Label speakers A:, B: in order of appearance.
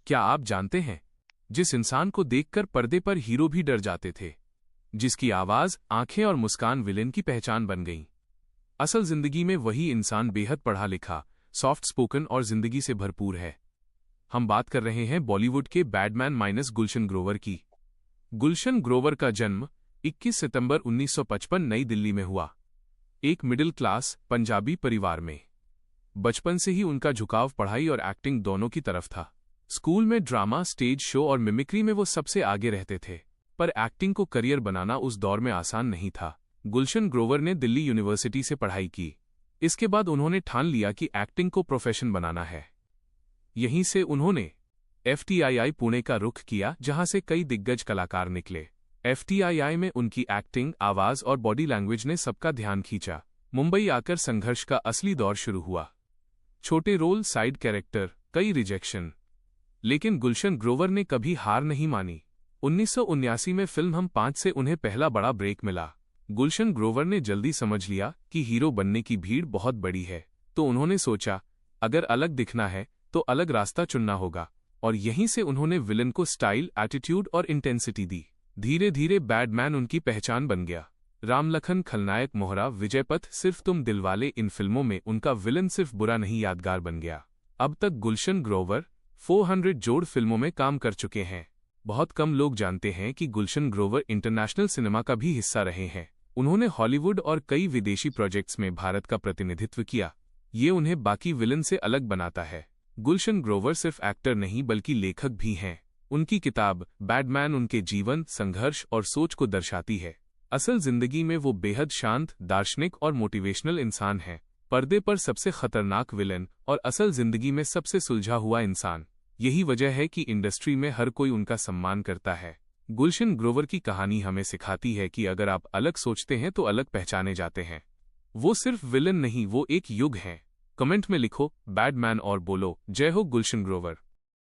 A: क्या आप जानते हैं, जिस इंसान को देखकर पर्दे पर हीरो भी डर जाते थे, जिसकी आवाज, आंखें और मुस्कान विलेन की पहचान बन गईं, असल जिंदगी में वही इंसान बेहद पढ़ा लिखा, सॉफ्ट स्पोकन और जिंदगी से भरपूर है। हम बात कर रहे हैं बॉलीवुड के बैडमैन माइनस गुलशन ग्रोवर की। गुलशन ग्रोवर का जन्म 21 सितंबर 1955 नई दिल्ली में हुआ, एक मिडिल क्लास पंजाबी परिवार में। बचपन से ही उनका झुकाव पढ़ाई और एक्टिंग दोनों की तरफ था। स्कूल में ड्रामा, स्टेज शो और मिमिक्री में वो सबसे आगे रहते थे, पर एक्टिंग को करियर बनाना उस दौर में आसान नहीं था। गुलशन ग्रोवर ने दिल्ली यूनिवर्सिटी से पढ़ाई की। इसके बाद उन्होंने ठान लिया कि एक्टिंग को प्रोफेशन बनाना है। यहीं से उन्होंने FTII पुणे का रुख किया, जहां से कई दिग्गज कलाकार निकले। FTII में उनकी एक्टिंग, आवाज और बॉडी लैंग्वेज ने सबका ध्यान खींचा। मुंबई आकर संघर्ष का असली दौर शुरू हुआ। छोटे रोल, साइड कैरेक्टर, कई रिजेक्शन, लेकिन गुलशन ग्रोवर ने कभी हार नहीं मानी। 1979 में फिल्म हम 5 से उन्हें पहला बड़ा ब्रेक मिला। गुलशन ग्रोवर ने जल्दी समझ लिया कि हीरो बनने की भीड़ बहुत बड़ी है, तो उन्होंने सोचा, अगर अलग दिखना है तो अलग रास्ता चुनना होगा, और यहीं से उन्होंने विलन को स्टाइल, एटीट्यूड और इंटेंसिटी दी। धीरे धीरे बैडमैन उनकी पहचान बन गया। राम लखन, खलनायक, मोहरा, विजयपथ, सिर्फ तुम दिलवाले, इन फिल्मों में उनका विलन सिर्फ बुरा नहीं यादगार बन गया। अब तक गुलशन ग्रोवर 400 जोड़ फिल्मों में काम कर चुके हैं। बहुत कम लोग जानते हैं कि गुलशन ग्रोवर इंटरनेशनल सिनेमा का भी हिस्सा रहे हैं। उन्होंने हॉलीवुड और कई विदेशी प्रोजेक्ट्स में भारत का प्रतिनिधित्व किया। ये उन्हें बाकी विलन से अलग बनाता है। गुलशन ग्रोवर सिर्फ एक्टर नहीं बल्कि लेखक भी हैं। उनकी किताब बैडमैन उनके जीवन, संघर्ष और सोच को दर्शाती है। असल जिंदगी में वो बेहद शांत, दार्शनिक और मोटिवेशनल इंसान हैं। पर्दे पर सबसे खतरनाक विलेन और असल जिंदगी में सबसे सुलझा हुआ इंसान। यही वजह है कि इंडस्ट्री में हर कोई उनका सम्मान करता है। गुलशन ग्रोवर की कहानी हमें सिखाती है कि अगर आप अलग सोचते हैं तो अलग पहचाने जाते हैं। वो सिर्फ विलेन नहीं, वो एक युग है। कमेंट में लिखो बैडमैन और बोलो, जय हो गुलशन ग्रोवर।